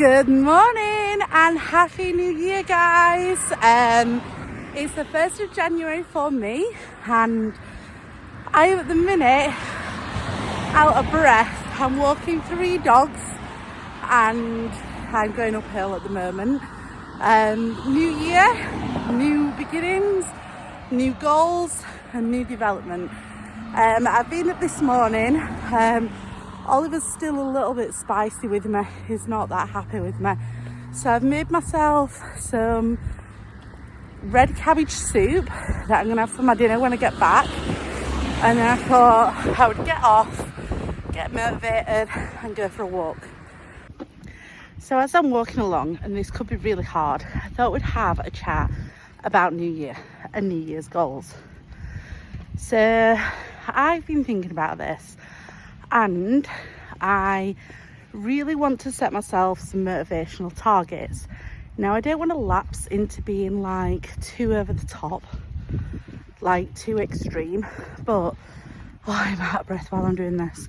Good morning and Happy New Year, guys. It's the 1st of January for me and I am at the minute out of breath. I'm walking 3 dogs and I'm going uphill at the moment. New year, new beginnings, new goals and new development. I've been up this morning. Oliver's still a little bit spicy with me. He's not that happy with me. So I've made myself some red cabbage soup that I'm going to have for my dinner when I get back. And then I thought I would get off, get motivated and go for a walk. So as I'm walking along, and this could be really hard, I thought we'd have a chat about New Year and New Year's goals. So I've been thinking about this. And I really want to set myself some motivational targets. Now, I don't want to lapse into being like too over the top, like too extreme, but I'm out of breath while I'm doing this.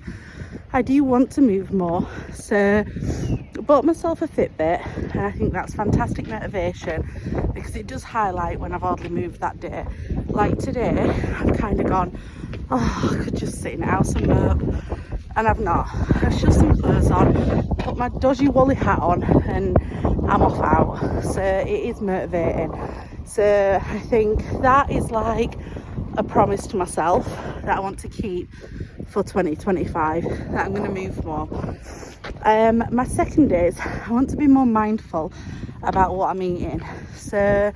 I do want to move more. So I bought myself a Fitbit and I think that's fantastic motivation because it does highlight when I've hardly moved that day. Like today, I've kind of gone, I could just sit in the house and mope. And I've not. I've shoved some clothes on, put my dodgy woolly hat on and I'm off out. So it is motivating. So I think that is like a promise to myself that I want to keep for 2025, that I'm going to move more. My second is I want to be more mindful about what I'm eating. So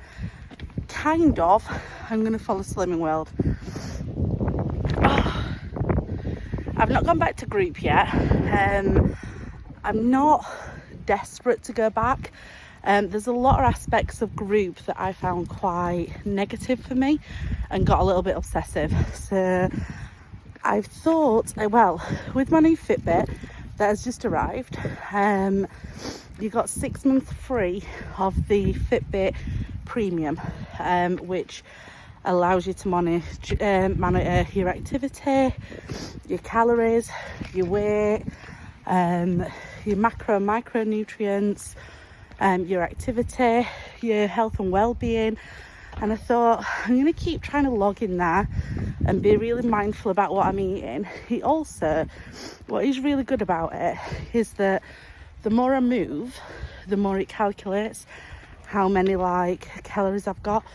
kind of, I'm going to follow Slimming World. I've not gone back to group yet. I'm not desperate to go back. There's a lot of aspects of group that I found quite negative for me and got a little bit obsessive. So I've thought, well, with my new Fitbit that has just arrived, you got 6 months free of the Fitbit Premium, which allows you to monitor your activity, your calories, your weight, your macro and micronutrients, your activity, your health and well-being. And I thought I'm going to keep trying to log in there and be really mindful about what I'm eating. It also, what is really good about it is that the more I move, the more it calculates how many calories I've got.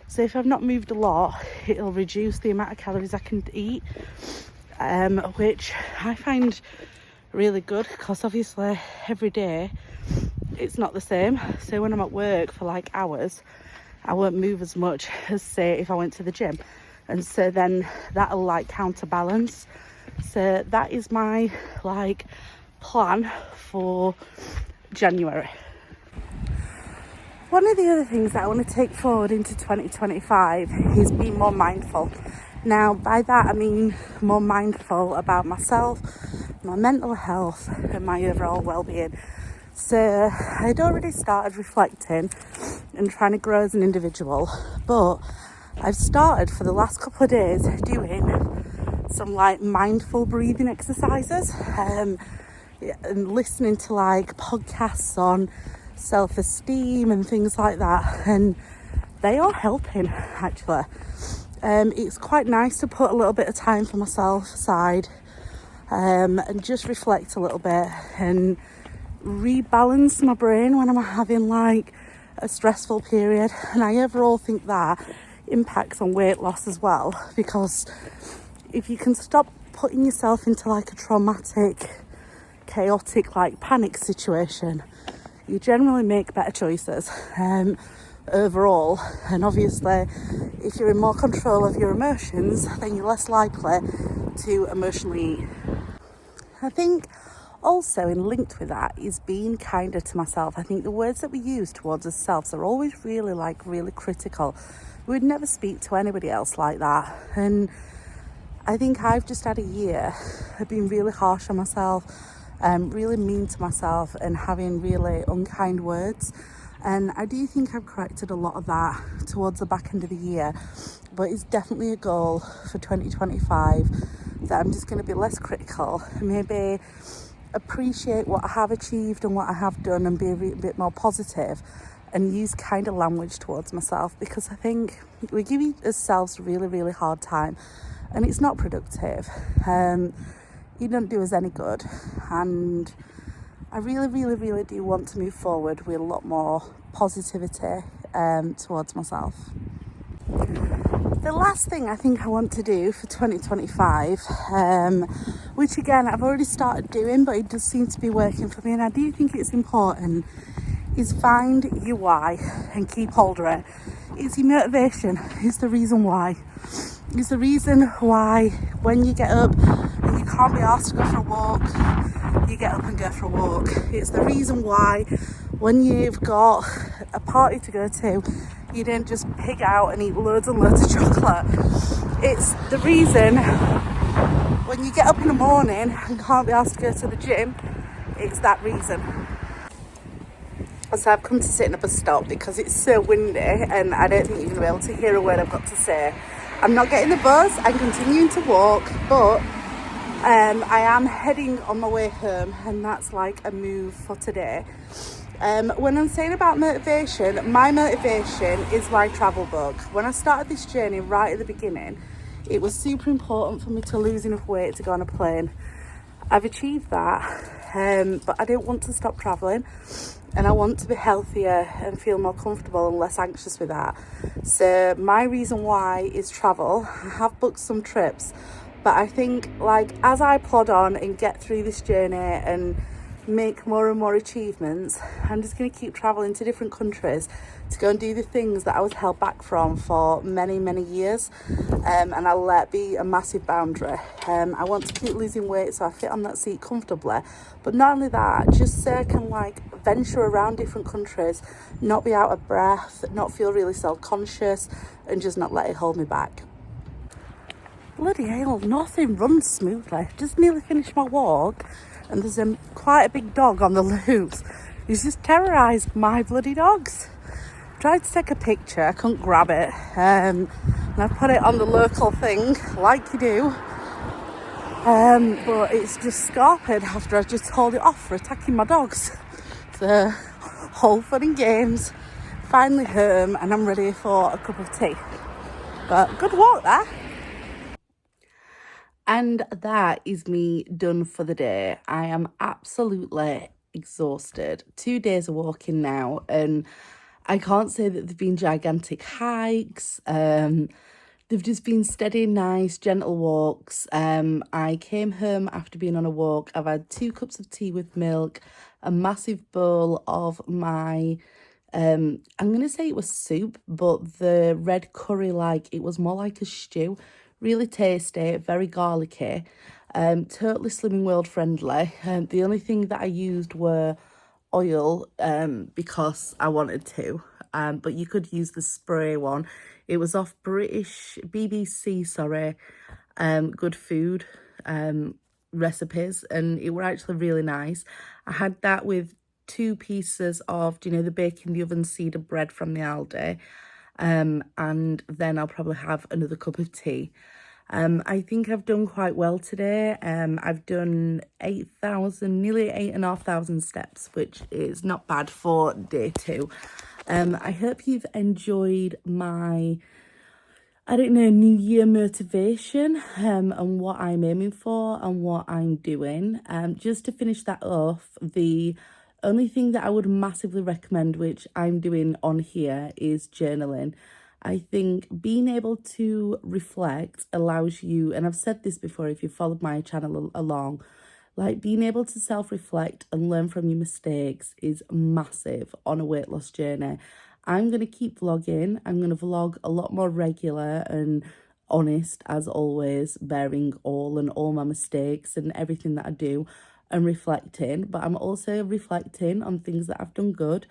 So if I've not moved a lot, it'll reduce the amount of calories I can eat, which I find really good because obviously every day it's not the same. So when I'm at work for hours, I won't move as much as say if I went to the gym. And so then that'll counterbalance. So that is my plan for January. One of the other things that I want to take forward into 2025 is be more mindful. Now, by that I mean more mindful about myself, my mental health and my overall well-being. So I'd already started reflecting and trying to grow as an individual, but I've started for the last couple of days doing some mindful breathing exercises and listening to podcasts on self-esteem and things like that, and they are helping actually. It's quite nice to put a little bit of time for myself aside and just reflect a little bit and rebalance my brain when I'm having a stressful period. And I overall think that impacts on weight loss as well, because if you can stop putting yourself into a traumatic, chaotic panic situation, you generally make better choices overall. And obviously if you're in more control of your emotions, then you're less likely to emotionally eat. I think also in linked with that is being kinder to myself. I think the words that we use towards ourselves are always really really critical. We would never speak to anybody else like that. And I think I've just had a year of being really harsh on myself, really mean to myself and having really unkind words. And I do think I've corrected a lot of that towards the back end of the year, but it's definitely a goal for 2025 that I'm just going to be less critical, maybe appreciate what I have achieved and what I have done and be a bit more positive and use kinder language towards myself, because I think we give ourselves a really, really hard time and it's not productive. You don't do us any good, and I really, really, really do want to move forward with a lot more positivity towards myself. The last thing I think I want to do for 2025, which again I've already started doing, but it does seem to be working for me and I do think it's important, is find your why and keep hold of it. It's your motivation, it's the reason why. It's the reason why when you get up and you can't be asked to go for a walk, you get up and go for a walk. It's the reason why when you've got a party to go to, you don't just pig out and eat loads and loads of chocolate. It's the reason when you get up in the morning and can't be asked to go to the gym, it's that reason. So I've come to sit in a bus stop because it's so windy and I don't think you're going to be able to hear a word I've got to say. I'm not getting the bus, I'm continuing to walk, but I am heading on my way home, and that's like a move for today. When I'm saying about motivation, my motivation is my travel book. When I started this journey right at the beginning, it was super important for me to lose enough weight to go on a plane. I've achieved that, but I don't want to stop travelling, and I want to be healthier and feel more comfortable and less anxious with that. So my reason why is travel. I have booked some trips, but I think like as I plod on and get through this journey and make more and more achievements, I'm just going to keep traveling to different countries to go and do the things that I was held back from for many, many years, and I'll let be a massive boundary. I want to keep losing weight so I fit on that seat comfortably, but not only that, just so I can like venture around different countries, not be out of breath, not feel really self-conscious, and just not let it hold me back. Bloody hell, nothing runs smoothly. Just nearly finished my walk and there's quite a big dog on the loose. He's just terrorised my bloody dogs. Tried to take a picture, I couldn't grab it, and I put it on the local thing, like you do, but it's just scarped after I just told it off for attacking my dogs. So, whole fun and games, finally home, and I'm ready for a cup of tea. But good walk there. And that is me done for the day. I am absolutely exhausted. 2 days of walking now, and I can't say that they've been gigantic hikes. They've just been steady, nice, gentle walks. I came home after being on a walk. I've had 2 cups of tea with milk, a massive bowl of my, I'm going to say it was soup, but the red curry, it was more like a stew. Really tasty, very garlicky, totally Slimming World friendly. The only thing that I used were oil because I wanted to, but you could use the spray one. It was off BBC, Good Food recipes, and it were actually really nice. I had that with 2 pieces of, the bake in the oven cedar bread from the Aldi, and then I'll probably have another cup of tea. I think I've done quite well today. I've done 8,000, nearly 8,500 steps, which is not bad for day 2. I hope you've enjoyed my, New Year motivation, and what I'm aiming for and what I'm doing. Just to finish that off, the only thing that I would massively recommend, which I'm doing on here, is journaling. I think being able to reflect allows you, and I've said this before if you followed my channel along, being able to self-reflect and learn from your mistakes is massive on a weight loss journey. I'm going to keep vlogging. I'm going to vlog a lot more regular and honest, as always, bearing all my mistakes and everything that I do and reflecting. But I'm also reflecting on things that I've done good,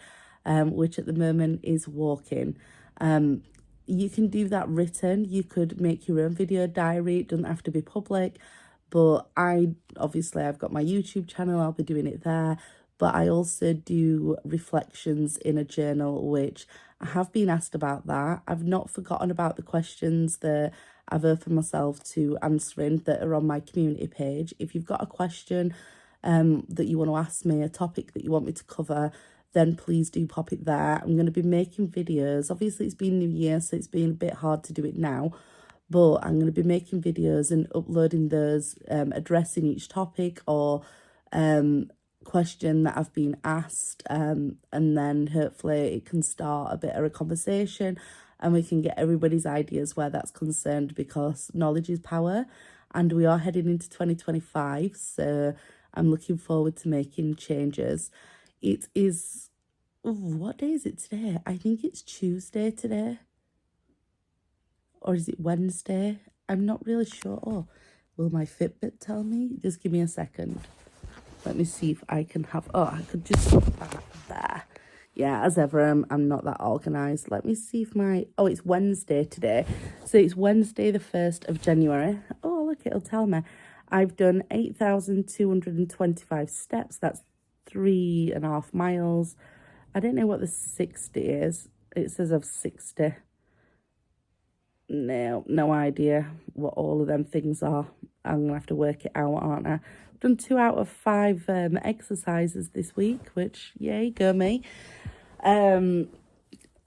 which at the moment is walking. You can do that written. You could make your own video diary. It doesn't have to be public. But I've got my YouTube channel. I'll be doing it there. But I also do reflections in a journal, which I have been asked about that. I've not forgotten about the questions that I've opened myself to answering that are on my community page. If you've got a question that you want to ask me, a topic that you want me to cover, then please do pop it there. I'm going to be making videos. Obviously, it's been New Year, so it's been a bit hard to do it now. But I'm going to be making videos and uploading those, addressing each topic or question that I've been asked. And then hopefully it can start a bit of a conversation and we can get everybody's ideas where that's concerned, because knowledge is power and we are heading into 2025. So I'm looking forward to making changes. It is, what day is it today? I think it's Tuesday today. Or is it Wednesday? I'm not really sure. Oh, will my Fitbit tell me? Just give me a second. Let me see if I can have... Oh, I could just put that there. Yeah, as ever, I'm not that organised. Let me see if my... Oh, it's Wednesday today. So it's Wednesday the 1st of January. Oh, look, it'll tell me. I've done 8,225 steps. That's 3.5 miles. I don't know what the 60 is. It says I've 60. No idea what all of them things are. I'm gonna have to work it out, aren't I? I've done 2 out of 5 exercises this week, which yay, go me.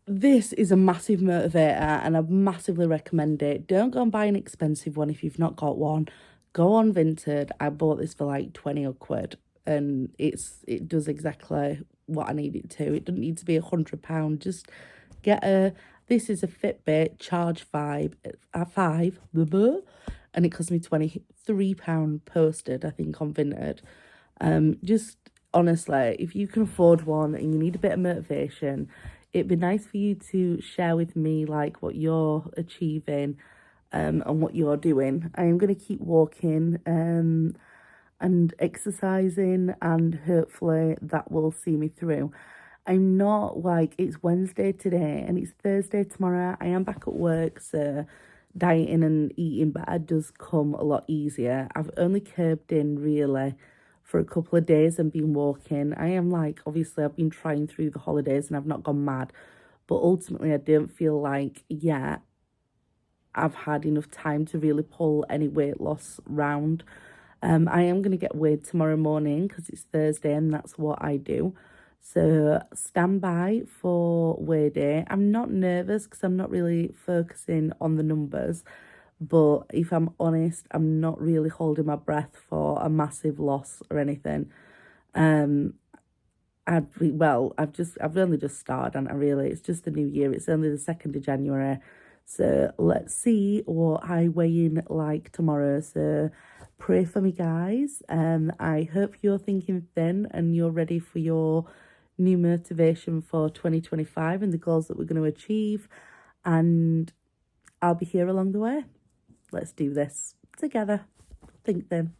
This is a massive motivator and I massively recommend it. Don't go and buy an expensive one if you've not got one. Go on Vinted. I bought this for like 20 odd quid and it does exactly what I need it to. It doesn't need to be £100. Just get this is a Fitbit Charge 5, and it cost me £23 posted, I think, on Vinted. Just honestly, if you can afford one and you need a bit of motivation, it'd be nice for you to share with me like what you're achieving and what you're doing. I am going to keep walking and exercising, and hopefully that will see me through. I'm not like, it's Wednesday today and it's Thursday tomorrow. I am back at work, so dieting and eating better does come a lot easier. I've only curbed in really for a couple of days and been walking. I am like, obviously I've been trying through the holidays and I've not gone mad, but ultimately I don't feel like yet I've had enough time to really pull any weight loss round. I am going to get weighed tomorrow morning because it's Thursday and that's what I do. So stand by for weigh day. I'm not nervous because I'm not really focusing on the numbers. But if I'm honest, I'm not really holding my breath for a massive loss or anything. I've only just started, and it's just the new year. It's only the 2nd of January. So let's see what I weigh in like tomorrow. So pray for me, guys. I hope you're thinking thin and you're ready for your new motivation for 2025 and the goals that we're going to achieve. And I'll be here along the way. Let's do this together. Think thin.